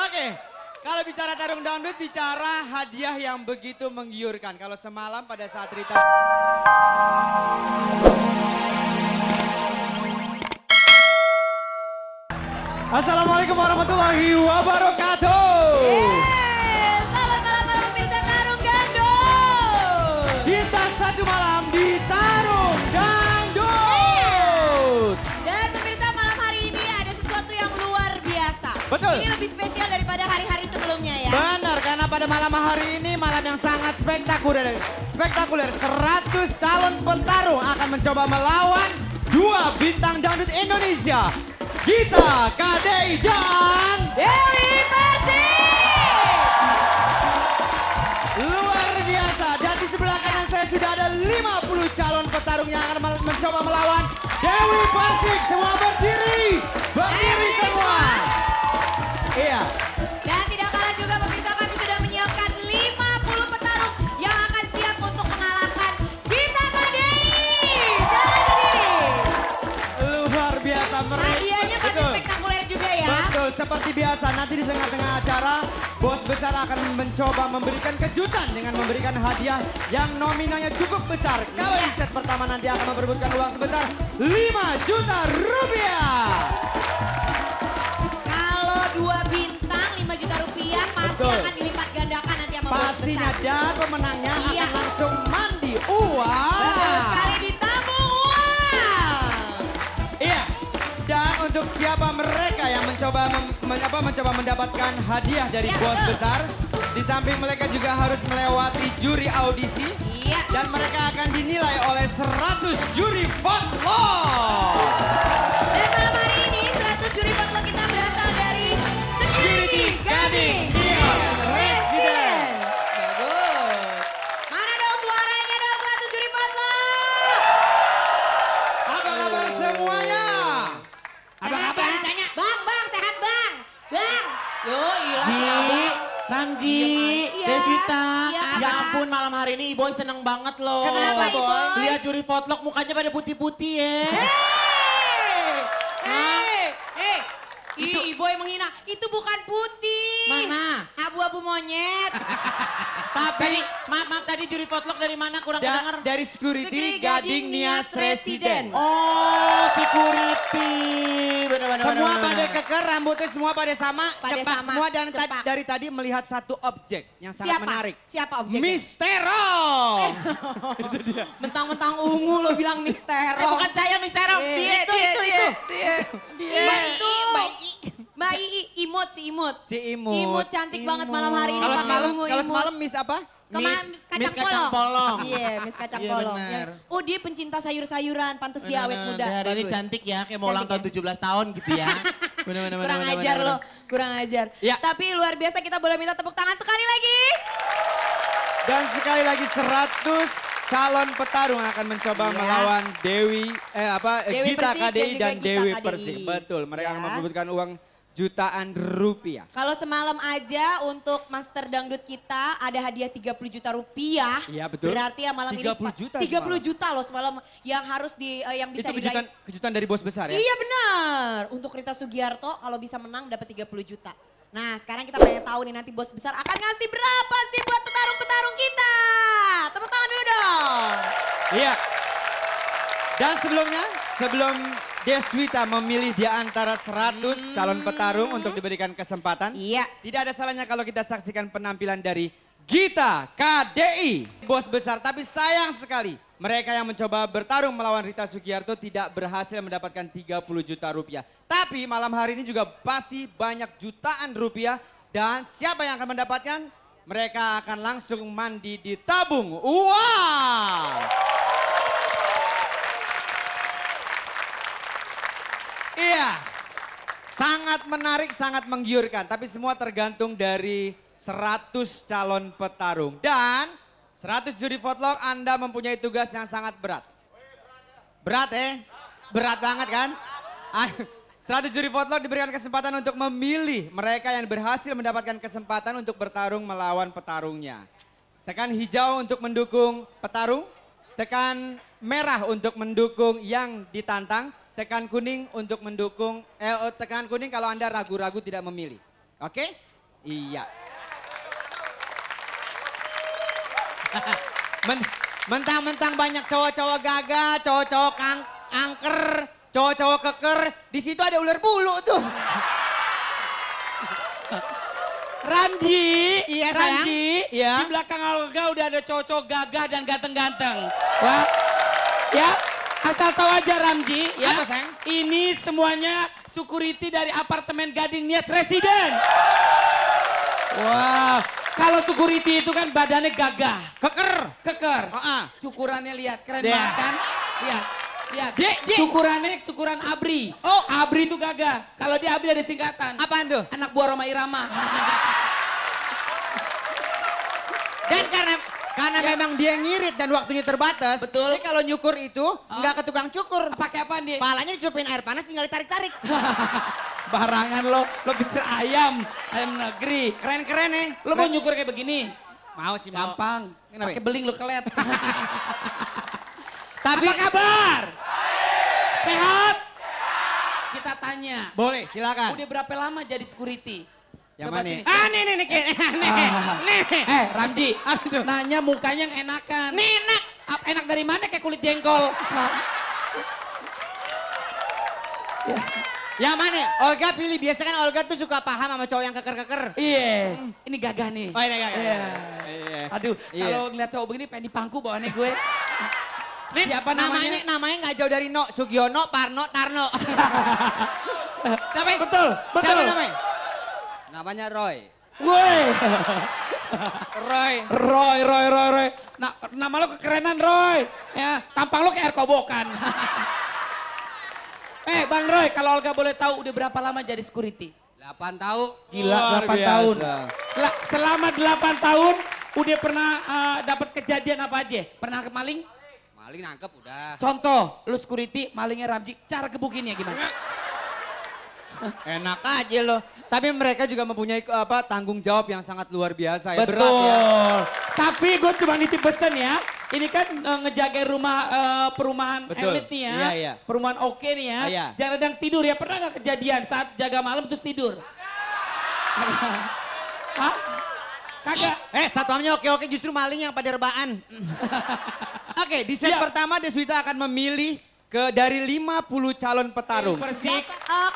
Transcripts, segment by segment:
Oke, kalau bicara tarung dangdut, bicara hadiah yang begitu menggiurkan. Kalau semalam pada saat Rita... Assalamualaikum warahmatullahi wabarakatuh. Selamat malam pemirsa Tarung Dangdut. Kita satu malam di Tarung Dangdut. Dan pemirsa malam hari ini ada sesuatu yang luar biasa. Betul. Ini lebih spesial daripada hari-hari sebelumnya ya. Benar, karena pada malam hari ini malam yang sangat spektakuler. 100 calon petarung akan mencoba melawan 2 bintang dangdut Indonesia. Gita, KDI, dan Dewi Persik. Luar biasa. Dan di sebelah kanan saya sudah ada 50 calon petarung yang akan mencoba melawan Dewi Persik. Semua berdiri. Berdiri semua. Iya. Dan tidak kalah juga pemirsa kami sudah menyiapkan 50 petarung yang akan siap untuk mengalahkan Gita KDI. Silakan berdiri. Luar biasa mereka. Hadiahnya pasti Betul. spektakuler juga ya. Betul, seperti biasa nanti di tengah-tengah acara bos besar akan mencoba memberikan kejutan dengan memberikan hadiah yang nominalnya cukup besar. Kalau di set pertama nanti akan memperebutkan uang sebesar 5 juta rupiah. Kalau 2 bintang 5 juta rupiah pasti Betul. akan dilipat gandakan nanti sama bos Pastinya besar. dan pemenangnya Iya. akan langsung mandi uang. Betul sekali ditabung uang. Iya. Dan untuk siapa mereka yang mencoba mencoba mendapatkan hadiah dari Ya, bos betul. besar, di samping mereka juga harus melewati juri audisi. Iya. Dan mereka akan dinilai oleh 100 juri votlog. Dan malam hari ini 100 juri votlog kita berasal dari Security Gading Nias Residence. Bagus. Mana dong suaranya dong 100 juri votlog? Apa kabar semuanya? Apa kabar? Tanya. Bang, sehat bang. Bang. Yo, ilah. Ji, Ramji, Iya. Deswita. Iya, Ya Kak. ampun malam hari ini Iboy seneng banget loh. Kenapa, Iboy? Lihat juri votlog mukanya pada putih-putih ya. Ibu yang menghina. Itu bukan putih. Mana? Abu-abu monyet. Tapi maaf tadi juri votlog dari mana kurang kedenger? Dari Security Gading Nias Residence. Oh, security. Benar-benar. Semua pada keker, rambutnya semua pada sama, Pada cepak sama, semua dan cepak. dari tadi melihat satu objek yang sangat menarik. Siapa objeknya? Mistero. Mentang-mentang ungu lo bilang mistero. Bukan saya Mistero. Dia. Mbak itu. Mbak Ii, imut si Imut. Si Imut. Imut cantik banget malam hari ini Kalau pakai semalam, ungu kalau Imut. semalam Miss apa? Miss Kacang Polong. Iya, Miss Kacang Iya, Polong. benar. Oh dia pencinta sayur-sayuran, pantas dia awet muda. Hari ini Bagus. cantik ya, kayak mau ulang tahun Cantik 17 tahun gitu ya. Benar-benar. Kurang ajar lo, kurang ajar. Ya. Tapi luar biasa kita boleh minta tepuk tangan sekali lagi. Dan sekali lagi 100 calon petarung akan mencoba Iya. melawan Dewi Persik Gita dan KDI juga dan Gita Dewi KDI. Persik. Betul, mereka akan Ya. memperebutkan uang jutaan rupiah. Kalau semalam aja untuk Master Dangdut kita ada hadiah 30 juta rupiah. Iya, betul. Berarti yang malam 30 ini juta 30 semalam. juta loh semalam yang harus yang bisa Itu diraih. kejutan dari bos besar ya? Iya benar. Untuk Rita Sugiarto kalau bisa menang dapat 30 juta. Nah sekarang kita pengen tahu nih nanti bos besar akan ngasih berapa sih buat petarung-petarung kita. Tepuk tangan dulu dong. Iya. Dan sebelum Deswita memilih di antara 100 calon petarung untuk diberikan kesempatan. Iya. Tidak ada salahnya kalau kita saksikan penampilan dari Gita KDI. Bos besar, tapi sayang sekali. Mereka yang mencoba bertarung melawan Rita Sugiarto tidak berhasil mendapatkan 30 juta rupiah. Tapi malam hari ini juga pasti banyak jutaan rupiah. Dan siapa yang akan mendapatkan? Mereka akan langsung mandi di tabung uang. Iya, sangat menarik, sangat menggiurkan. Tapi semua tergantung dari 100 calon petarung. Dan 100 juri votlog Anda mempunyai tugas yang sangat berat. Berat Berat banget kan? 100 juri votlog diberikan kesempatan untuk memilih mereka yang berhasil mendapatkan kesempatan untuk bertarung melawan petarungnya. Tekan hijau untuk mendukung petarung, tekan merah untuk mendukung yang ditantang, tekan kuning untuk mendukung, tekan kuning kalau Anda ragu-ragu tidak memilih. Oke? Iya. Mentang-mentang banyak cowok-cowok gagah, cowok-cowok angker, cowok-cowok keker. Di situ ada ular bulu tuh. Ramji, Iya, sayang. Ramji, Iya. di belakang Olga udah ada cowok-cowok gagah dan ganteng-ganteng. Wah, ya asal tahu aja Ramji, ya. Apa, sayang? Ini semuanya security dari apartemen Gading Nias Residen. Wah, kalau security itu kan badannya gagah, Keker. keker. Ah. Cukurannya lihat, keren Dek. banget kan? Lihat. Lihat, Dek, Dek. cukurannya cukuran ABRI. Oh. ABRI itu gagah. Kalau di ABRI ada singkatan. Apaan tuh? Anak buah Roma Irama. Dan karena memang dia ngirit dan waktunya terbatas. Betul. Jadi kalau nyukur itu nggak ke tukang cukur. Pakai apa nih? Palanya dicupin air panas tinggal ditarik-tarik. Barangan lo pikir ayam negeri. Keren-keren ya. Lo mau nyukur kayak begini? Mau sih mau. Gampang. Kenapa? Pakai beling lo kelet. Tapi Apa kabar? Sehat? Kita tanya. boleh silakan. Udah berapa lama jadi security? Yang Coba mana? sini. Nih, nih. Ramji, Apa itu? nanya mukanya yang enakan. Nih, enak. Enak dari mana kayak kulit jengkol? Yang mana? Olga pilih. Biasa kan Olga tuh suka paham sama cowok yang keker-keker. Iya, ini gagah nih. Oh, ini gagah. Iya. Iya. Aduh, Iya. kalau ngeliat cowok begini pengen dipangku bawaannya gue. Siapa namanya? Namanya nggak jauh dari No. Sugiono, Parno, Tarno. Siapa? Betul, betul. Siapa namanya? Namanya Roy. Woi. Roy. Roy. Nah, nama lo kekerenan Roy. Ya, tampang lo kayak air kobokan. Bang Roy, kalau Olga boleh tahu udah berapa lama jadi security? 8 tahun. Gila, Luar 8 biasa. tahun. Selama 8 tahun udah pernah dapat kejadian apa aja? Pernah nangkep maling? Maling nangkep udah. Contoh, lu security, malingnya Ramji, cara gebukinnya gimana? Enak aja loh. Tapi mereka juga mempunyai tanggung jawab yang sangat luar biasa ya. Betul. Berat ya. Tapi gue cuma nitip pesan ya. Ini kan ngejaga rumah perumahan Betul. elit nih ya. Iya, iya. Perumahan oke nih ya. Iya. Jangan ada yang tidur ya. Pernah gak kejadian saat jaga malam terus tidur? Hah? Kagak. Satpamnya oke-oke, justru maling yang pada rebaan. Oke, di set Ya. pertama Deswita akan memilih dari 50 calon petarung. Persik.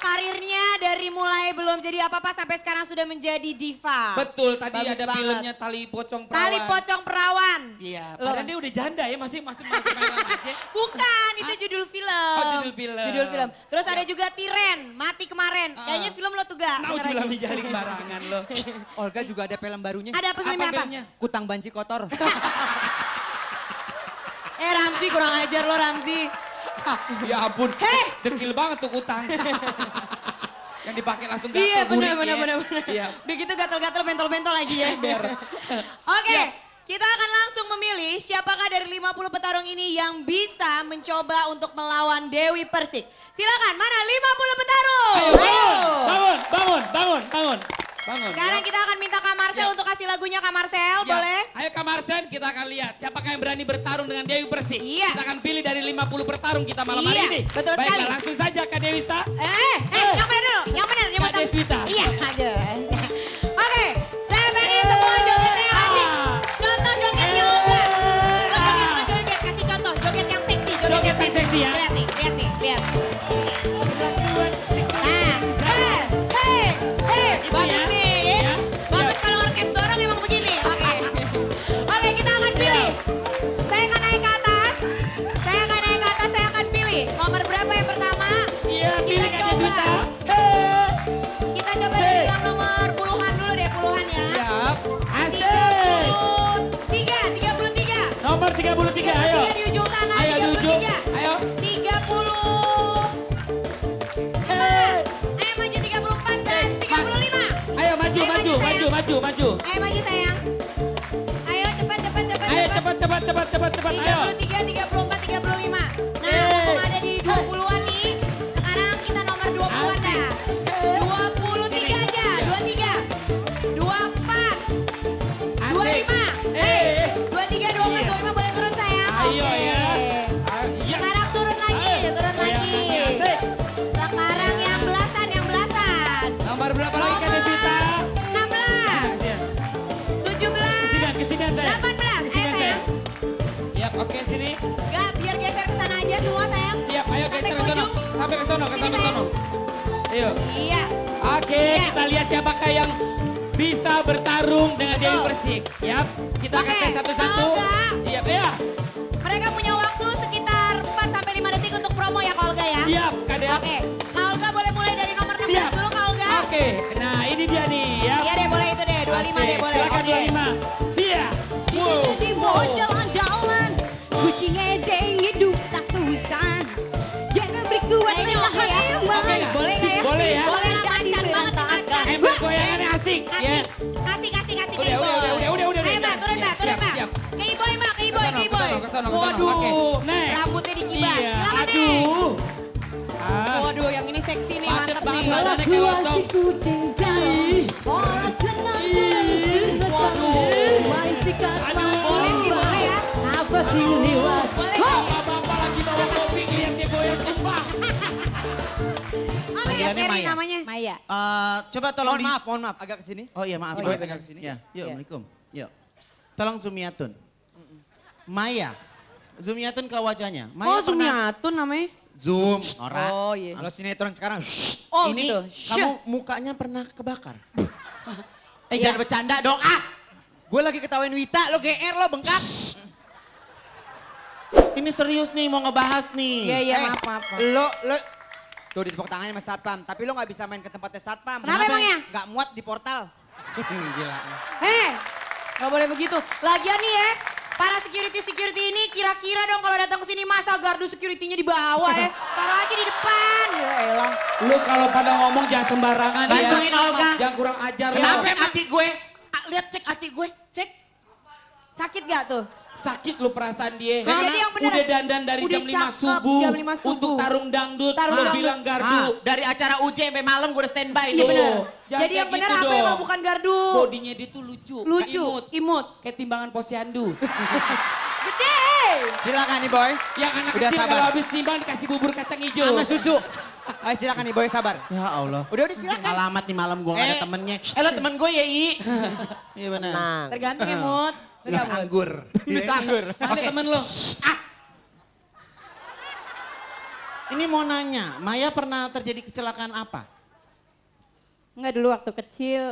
Karirnya dari mulai belum jadi apa-apa sampai sekarang sudah menjadi diva. Betul, tadi Bagus ada banget. filmnya Tali Pocong Perawan. Tali Pocong Perawan. Iya, Loh. padahal dia udah janda ya, masih main aja. Bukan, itu judul film. Oh, judul film. Judul film. Terus ada juga Tiren, Mati Kemarin. Kayaknya film lo tuh gak? Nah, Bener bilang lagi. dijaring barangan lo. Olga juga ada film barunya. Ada apa filmnya apa? filmnya? Kutang Banci Kotor. Ramzi kurang ajar lo Ramzi. Ya ampun, dekil banget tuh utang. Yang dipakai langsung gatel Iya burik benar. ya. Iya. Udah gitu gatel-gatel bentol-bentol lagi ya. Oke, Iya. kita akan langsung memilih siapakah dari 50 petarung ini yang bisa mencoba untuk melawan Dewi Persik. Silakan, mana 50 petarung? Bangun. Sekarang kita akan minta Kak Marcel Ya. untuk kasih lagunya Kak Marcel, Ya. boleh? Ayo Kak Marsen, kita akan lihat siapakah yang berani bertarung dengan Dewi Persik. Iya. Kita akan pilih dari 50 bertarung kita malam Iya, hari ini. betul Baiklah, sekali. langsung saja Kak Dewista. Yang benar dulu, yang benar. Yang Kak pertama. Deswita. Iya, aja. Oke, saya pengen semua jogetnya yang asik. Contoh jogetnya Olga. Lo joget, kasih contoh. Joget yang seksi, Joget yang seksi ya. Lihat nih, lihat. Bagus nih. Ya. Bagus kalau orkes dorong emang begini. Oke, kita akan pilih. Saya akan naik ke atas. Saya akan pilih. Nomor berapa yang pertama? Iya, Kita pilih Kak coba. Deswita. Kita coba dari yang nomor puluhan dulu deh, puluhan ya. Siap. Asik. 33. Nomor 33, ayo. 33 di ujung sana, Ayo di ujung. 33. Ayo. 34 maju 34 dan 35. Ayo maju. Ayo maju sayang. Ayo cepat. Ayo cepat. Ayo. 33, 34, 35. Nah, mumpung ada di 20-an nih. Sekarang kita nomor 20-an dah. 23 aja, 23. 24. 25. 23, 24, 25 boleh turun sayang. Ayo Oke. ya. Iya. Sekarang turun lagi. Asik. Sekarang yang belasan. Nomor berapa lagi Kak Deswita? 16. Ayo. Iya. Oke, Iya. kita lihat siapakah yang bisa bertarung dengan Betul. Dewi Persik. Yap, kita akan Oke, tes satu-satu. Kak Olga. Iya, ya. Mereka punya waktu sekitar 4 sampai 5 detik untuk promo ya Kak Olga ya. Siap, Kak Dea. Oke, Kak Olga boleh mulai dari nomor 16 Siap. dulu Kak Olga. Oke, nah ini dia nih ya. Iya deh boleh itu deh, 25 deh boleh. Silakan Oke. 25. Iya. Wow. Di modal andalan, kucing edeng hidup tak terusan. Jangan beri kuat Kayaknya menahan oke ya. eman. Oke nggak? Boleh nggak ya? Boleh ya. Boleh lah, macan banget nih macan. Mbak goyangannya asik. Kasih, Ya. kasih ke Udah, Iboy. udah. Ayo mbak, turun mbak, turun Siap, mbak. siap. Ke Iboy mbak, ke Iboy, ke Iboy. Kesana. Waduh, Oke, next. rambutnya dikibas. Iya, Silakan deh. aduh. Ah. Waduh, yang ini seksi nih, Padet mantep banget nih. badannya. Aku kayak si lontong. kucing garong, olah kenang Waduh. Mai sikat Aduh. Boleh sih, boleh ya. Apa sih lewat? Boleh. Bapak-bapak lagi bawa kopi, lihat dia goyang tumpah. Oke, Panggilannya Ferry Maya. namanya. Maya. Coba tolong Mohon maaf, agak kesini. Oh iya maaf. Oh, Ibu. iya, pegang sini. Ya, yuk, Iya. Assalamualaikum. Yuk. Tolong Zumiatun. Maya. Zumiatun ke wajahnya. Maya Oh, pernah- Sumiatun namanya? Zoom. Ora. Oh iya. Kalau sinetron sekarang, Oh Ini gitu. kamu mukanya pernah kebakar. Iya. Jangan bercanda dong. gue lagi ketawain Wita, lo GR lo bengkak. Ini serius nih mau ngebahas nih. Iya iya Eh, maaf. Lo, tuh ditepuk tangannya sama satpam, tapi lo nggak bisa main ke tempatnya satpam. Kenapa emangnya? Nggak muat di portal. Gila. Nggak boleh begitu. Lagian nih ya, para security ini kira-kira dong kalau datang ke sini masa gardu security-nya di bawah ya. Taruh aja di depan. Ya elah. Lu kalau pada ngomong jangan sembarangan ya. Bantuin Olga. Jangan kurang ajar lu. Kenapa hati gue? Lihat cek hati gue. Cek. Sakit gak tuh? Sakit lu perasaan dia. Hah? Jadi yang bener- Udah dandan dari udah jam 5 cakep, subuh. jam 5 subuh. Untuk tarung dangdut. Tarung Lu dangdut. bilang gardu. Dari acara UJ sampai malam gue udah standby Iya nih. bener. jangan Jadi yang kayak bener gitu apa ya dong. kalau bukan gardu? Bodinya dia tuh lucu. Lucu, imut. Kayak timbangan posyandu. Gede. Silakan nih boy. Yang anak Udah kecil sabar. kalau habis timbang dikasih bubur kacang hijau. Sama susu. Ayo silakan nih boy, sabar. Ya Allah. Udah silakan. Alamat nih malam gue gak ada Eh. temennya. Lo temen gue ya I. Iya benar. Tergantung ya Mut. Mis anggur. Mis anggur. Mana Oke. temen lu? Ini mau nanya, Maya pernah terjadi kecelakaan apa? Enggak, dulu waktu kecil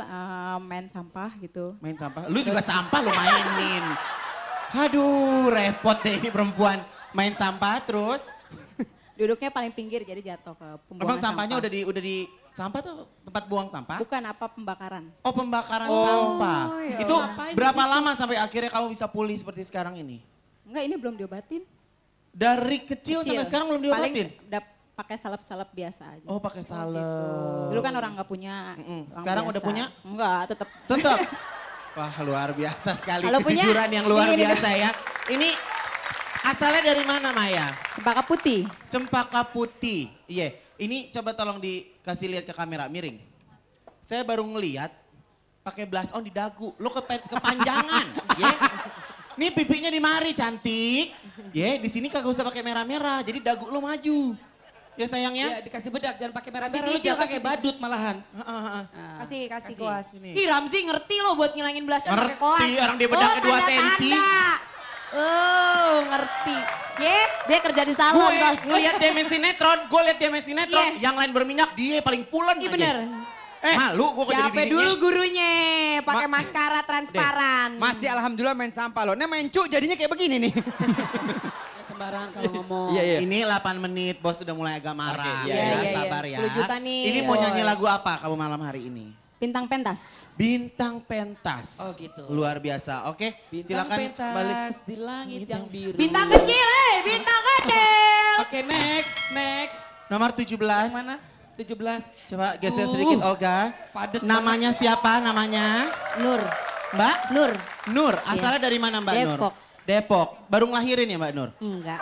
main sampah gitu. Main sampah? Lu juga sampah lu mainin. Aduh repot deh ini perempuan. Main sampah terus. Duduknya paling pinggir jadi jatuh ke pembuangan Emang sampahnya sampah. udah di sampah tuh tempat buang sampah? Bukan apa pembakaran. Oh pembakaran sampah. ya Itu Ngapain di berapa situ? lama sampai akhirnya kamu bisa pulih seperti sekarang ini? Enggak, ini belum diobatin. Dari kecil sampai sekarang belum diobatin? Paling udah pakai salep-salep biasa aja. Oh pakai salep. Dulu kan orang nggak punya. Mm-mm. uang Sekarang udah biasa. punya? Enggak, tetap. Tetap. Wah luar biasa sekali Kalau punya, kejujuran yang luar ini, biasa ya. Ini asalnya dari mana Maya? Cempaka putih. Cempaka putih. Iya, ini coba tolong dikasih lihat ke kamera miring. Saya baru ngeliat pakai blush on di dagu. Lo kepanjangan, ya. Nih pipinya di mari cantik. Ya, di sini kagak usah pakai merah-merah. Jadi dagu lo maju. Ya sayangnya. Ya dikasih bedak, jangan pakai merah-merah. Kasih Lu tisu, jangan pakai kasih badut malahan. Kasih Kasih. kuas. Sini. Ih Ramzi ngerti loh buat ngilangin blush on pakai koas. Ngerti, orang dia bedaknya 2 senti. Oh ngerti. Dia kerja di salon. Gue ngeliat dia main sinetron, gue liat dia main sinetron. Iya. Yang lain berminyak, dia paling pulen Iya aja. bener. Malu gue kok jadi Siapa bininya. dulu gurunya pakai maskara transparan. Masih alhamdulillah main sampah lo. Nah main cu jadinya kayak begini nih. Jangan sembarangan kalau ngomong. Iya, iya. Ini 8 menit, bos udah mulai agak marah. Oke, ya, iya, iya. sabar ya. 10 juta nih. Ini mau nyanyi Woy. lagu apa kamu malam hari ini? Bintang pentas. Bintang pentas. Oh, gitu. Luar biasa. Oke, Bintang silakan pentas balik. di langit yang biru. Bintang kecil, bintang kecil. Oke, next. Nomor 17. Yang mana? 17. Coba geser sedikit Olga. Padet Namanya siapa namanya? Nur. Mbak? Nur. Nur. Asalnya dari mana Mbak Nur? Depok. Depok. Baru ngelahirin ya Mbak Nur? Enggak.